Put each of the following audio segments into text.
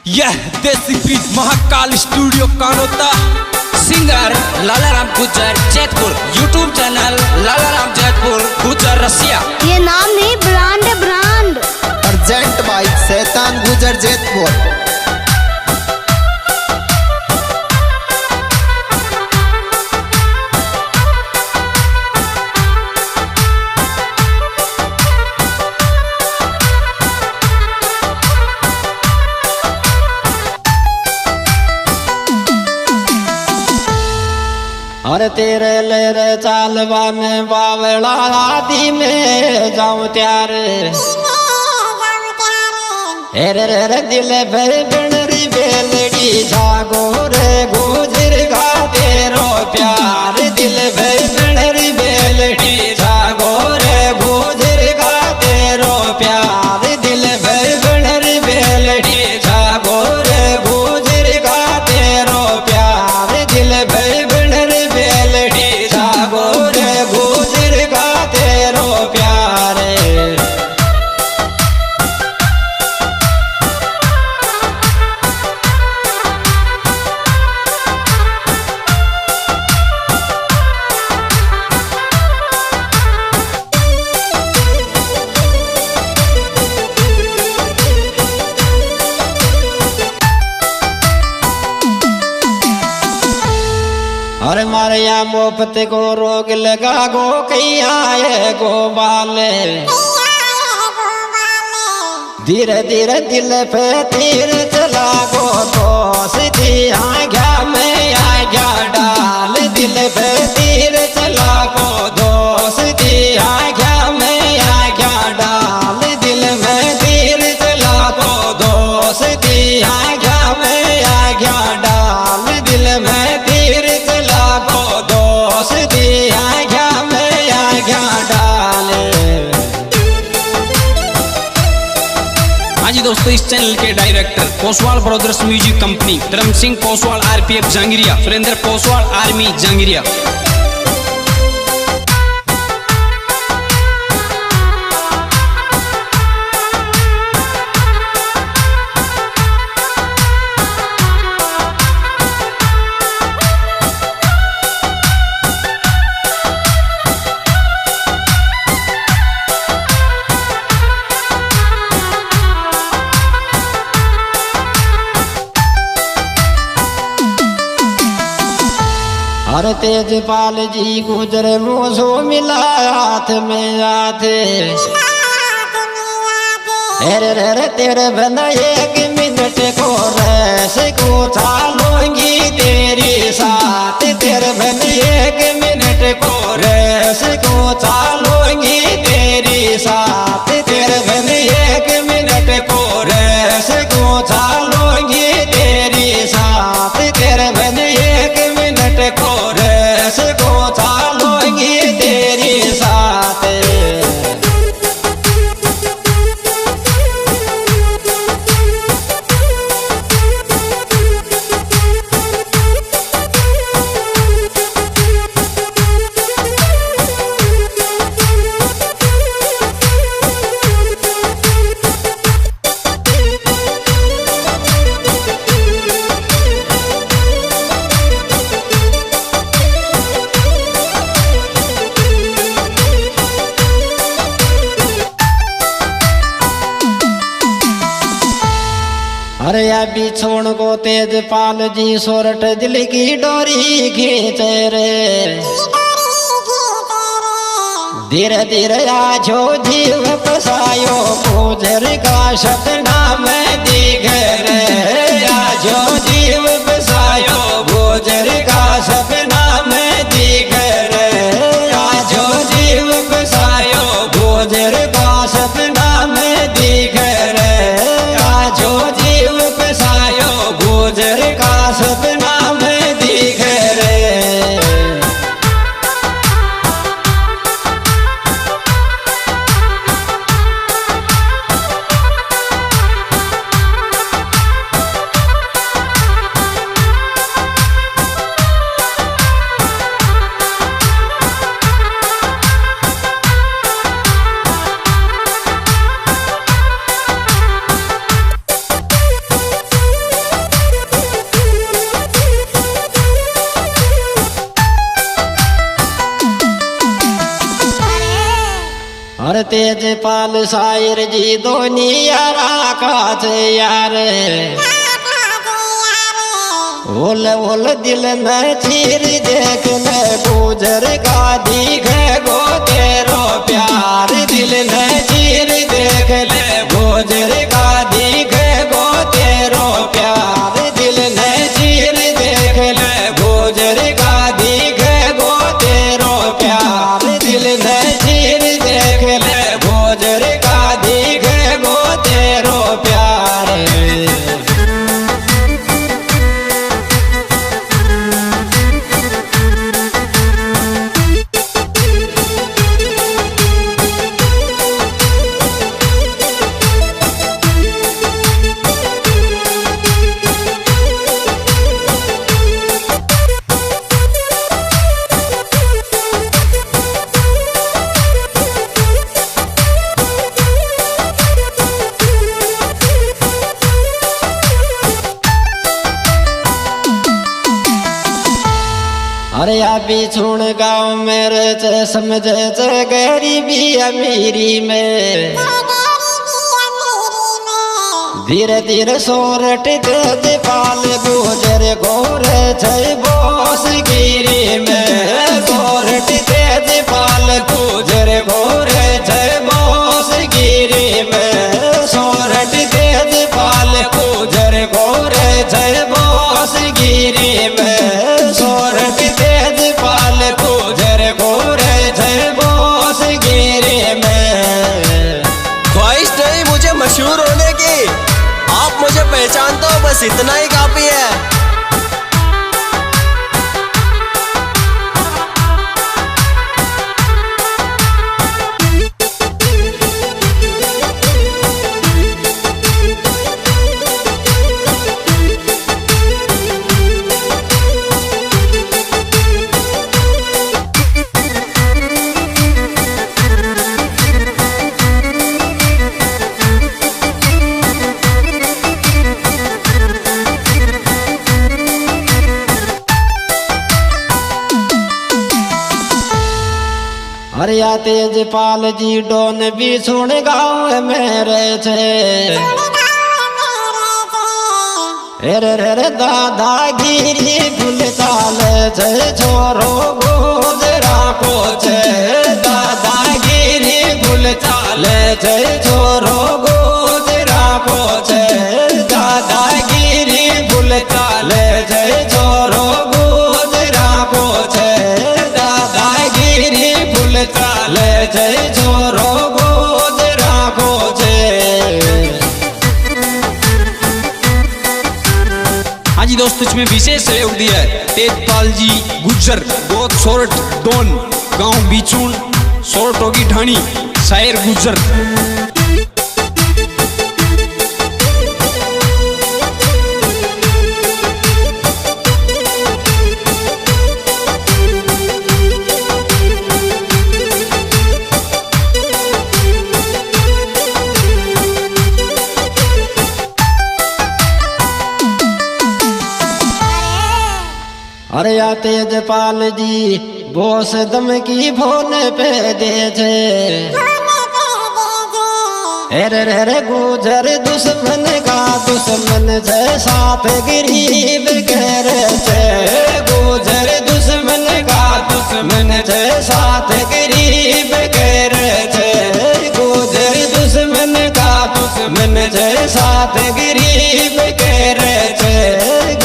यह Desi beat Mahakal studio Kanota. Singer Lalaram Gujjar Jaitpur. YouTube channel Lalaram Jaitpur Gujjar Rasiya. ये नाम नहीं, ब्रांड है, ब्रांड। प्रेजेंट बाय शैतान गुज्जर जैतपुर। और तेरे लेरे चालवा में बावड़ा आदि में जाऊं त्यार हेरे रे दिल भर बनरी बेलड़ी जागो रे गुजर गा तेरो प्यार। दिल भर बनरी बेलड़ी जागो रे गुजर गा तेरो प्यार। दिल भर बनरी बेलड़ी जागो रे गुजर गा तेरो प्यार। दिल भर और मारिया मुफ्त को रोग लगा गो कैया है गो बाले। धीरे धीरे दिल पे तीर चला गो तो सीधी आज्ञा में आज्ञा डाल। दिल पे तीर चला गो तो सीधी आज्ञा में आज्ञा डाल। दिल में तीर चला गो तो सीधी आज्ञा में आज्ञा डाल। दिल में तीर हाँ जी दोस्तों, इस चैनल के director Poswal brothers music company, धर्म सिंह पोसवाल आरपीएफ जंगीरिया, सुरेंद्र पोसवाल आर्मी जंगीरिया। और तेजपाल जी गुजरे मोसो मिला हाथ में आते। अरे रे तेरे बना एक मिनट को रैस को चालूंगी तेरी साथ। तेरे बना एक मिनट को रैस को चालूंगी तेरी साथ। तेरे बना एक मिनट को रैस को चालूंगी तेरी साथ। तेरे बना एक मिनट को रैस को चालूंगी तेरी साथ। अरे अभी छोड़ को तेजपाल जी सोरठ दिल की डोरी खींचे रे। धीरे धीरे आजो जीव फसायो गुजर का सपना में दिख रे। आजो जीव फसायो गुजर का सपना में दिख रे। आजो जीव फसायो गुजर का सपना में दिख रे। आजो जीव फसायो गुजर का सपना में दिख रे। अरे तेज पाल शायर जी दोनी यारा काच यार ओल ओल दिल न चीर देख न गुजर का दिखे गो तेरो प्यार दिल न चीर देख ले गुजर का दिखे गो तेरो प्यार दिल न चीर देख ले गुजर का दिखे गो तेरो प्यार दिल न चीर देख ले गुजर का दिखे गो तेरो प्यार अरे अभी सुन गाँव मेरे चे समझे चे गरीबी अमीरी में धीरे धीरे सोरट तेज पाल गुजर गोरे छे बोस गिरी में सोरट तेज पाल गुजर गोरे छे बोस गिरी में सोरट तेज पाल गुजर गोरे छे बोस गिरी में सोरट तेज पाल गुजर गोरे छे बोस गिरी में। ख्वाहिश नहीं मुझे मशहूर होने की, आप मुझे पहचानते हो बस इतना ही काफी है। अरे या तेज पाल जी डोन भी सुन गाँव मेरे छे रे रे रे दादागिरी भूल चाल छे छोरो गुजरा को छे दादागिरी भूल चाल छे छोरो गुजरा को छे दादागिरी भूल चाल छे छोरो गुजरा को छे दादागिरी भूल चाल छे छोरो गुजरा को छे। हाँ जी दोस्तों, इसमें विशेष सहयोग दिया है तेजपाल जी गुज्जर गोद सोरठ डोन गांव बीचून सोरठों की ढाणी शायर गुज्जर। अरे या तेज पाल जी बोस दम की फोन पे दे छे रे रे रे गुजर दुश्मन का दुश्मन छे साथ गरीब कर छे गुजर दुश्मन का दुश्मन छे साथ गरीब कर छे गुजर दुश्मन का दुश्मन छे साथ गरीब कर छे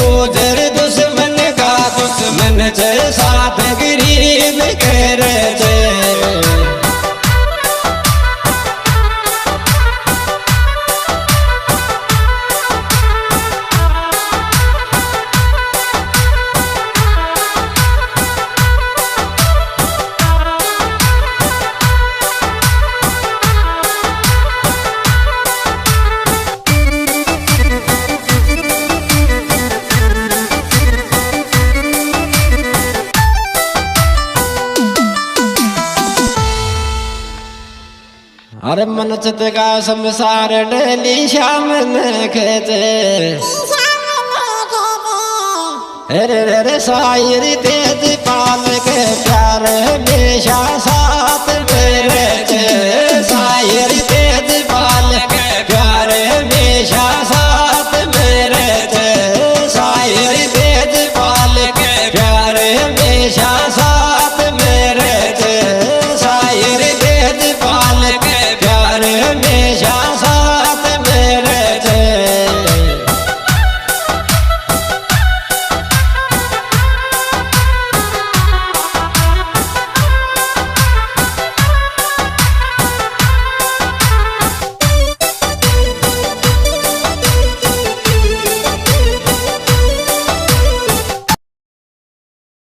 गुजर दुश्मन का दुश्मन छे साथ गरीब कर छे। अरे मन चित का संसार डेली शाम न खेचे रे रे रे शायर तेज पाल के प्यार हमेशा साथ